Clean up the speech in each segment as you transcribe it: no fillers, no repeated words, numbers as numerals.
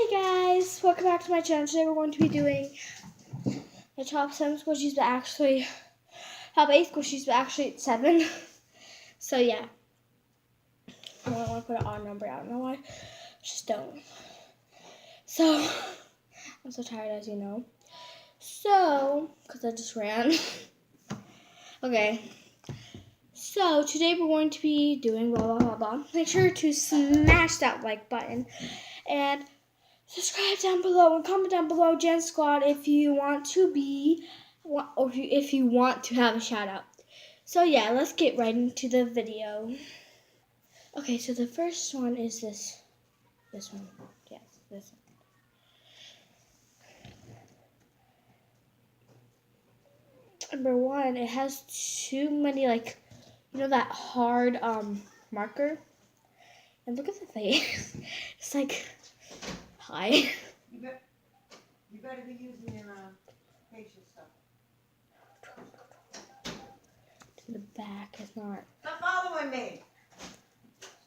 Hey guys, welcome back to my channel. Today we're going to be doing the top 7 squishies, but actually top 8 squishies, but actually it's 7. So yeah, I don't want to put an odd number. I don't know why. Just don't. So I'm so tired, as you know. So because I just ran. Okay. So today we're going to be doing blah blah blah blah. Make sure to smash that like button and subscribe down below and comment down below, Gen Squad, if you want to be, or if you want to have a shout out. So yeah, let's get right into the video. Okay, so the first one is this one. Yes, this one. Number 1, it has too many that hard marker. And look at the face. It's like, hi. You better be using your facial stuff. To the back is not. Stop following me.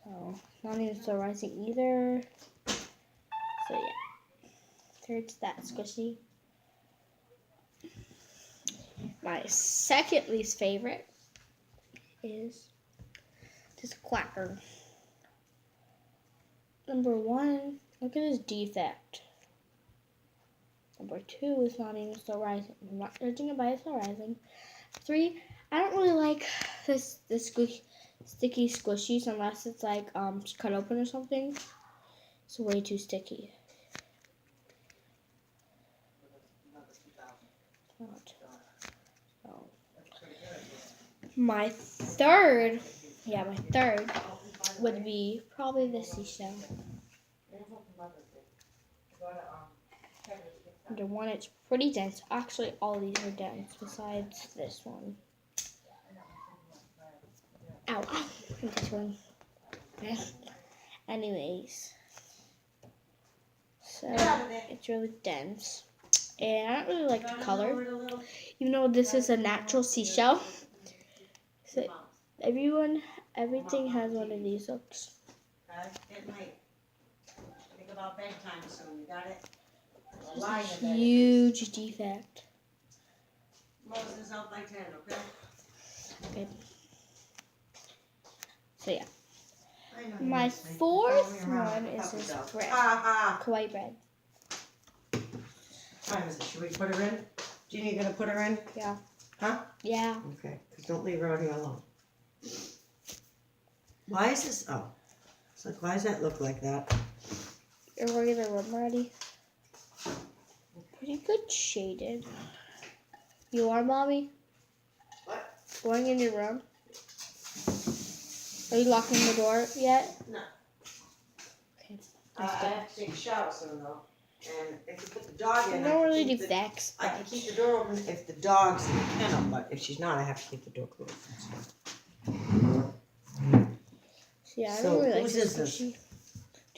So not even so rising either. So yeah. There's that squishy. My second least favorite is this quacker. Number 1, look at this defect. Number 2 is not even still rising. I'm not judging it by its still rising. 3, I don't really like this sticky squishies unless it's like cut open or something. It's way too sticky. Not. So. My third would be probably the seashell. Number 1, it's pretty dense. Actually, all of these are dense besides this one. Ow, ow. This one. Okay. Anyways. So, it's really dense. And I don't really like the color. Even though this is a natural seashell. So, everything has one of these looks. It might. Think about bedtime soon. You got it? This is a huge defect. Moses out by 10, okay? Okay. So yeah. My fourth one is this bread. Kawaii bread. Time is it? Should we put her in? Jeannie, you gonna put her in? Yeah. Huh? Yeah. Okay. Because don't leave her out here alone. Why is this? Oh. It's like, why does that look like that? You're going to the room already? Pretty good shaded. You are, Mommy? What? Going in your room? Are you locking the door yet? No. Okay. I have to take a shower soon though. And if you put the dog in, I don't really do facts. I can keep the door open if the dog's in the kennel, but if she's not, I have to keep the door closed. Yeah, I don't really like this.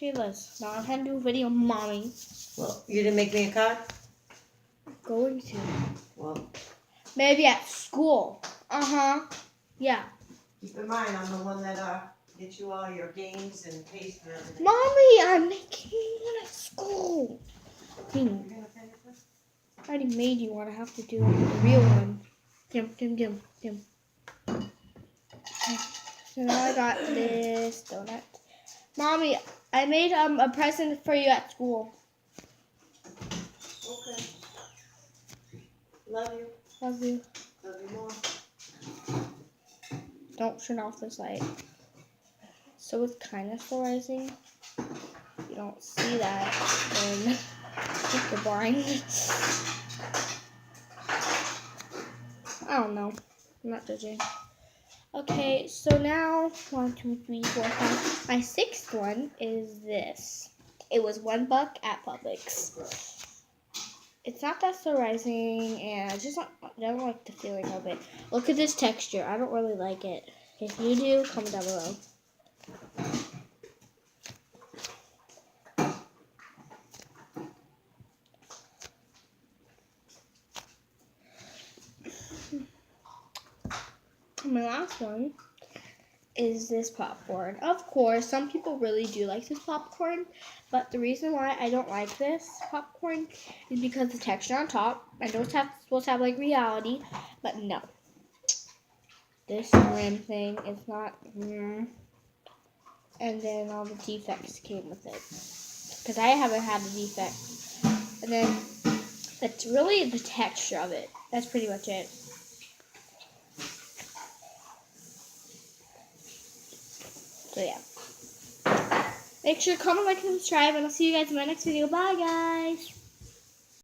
Liz. Now I'm trying to do a video, Mommy. Well, you didn't make me a card? I'm going to. Well. Maybe at school. Yeah. Keep in mind, I'm the one that gets you all your games and paste and everything. Mommy, I'm making one at school. I already made you one. I have to do the real one. Dim. So now I got this donut. Mommy, I made a present for you at school. Okay. Love you. Love you. Love you more. Don't turn off this light. So it's kind of polarizing. You don't see that when you're blind. I don't know. I'm not judging. Okay, so now 1, 2, 3, 4, 5. My sixth one is this. It was $1 at Publix. It's not that polarizing, and I don't like the feeling of it. Look at this texture. I don't really like it. If you do, comment down below. My last one is this popcorn. Of course, some people really do like this popcorn, but the reason why I don't like this popcorn is because the texture on top. I know it's supposed to have like reality, but no. This rim thing is not. And then all the defects came with it. Because I haven't had a defect. And then it's really the texture of it. That's pretty much it. So yeah. Make sure to comment, like, and subscribe, and I'll see you guys in my next video. Bye, guys.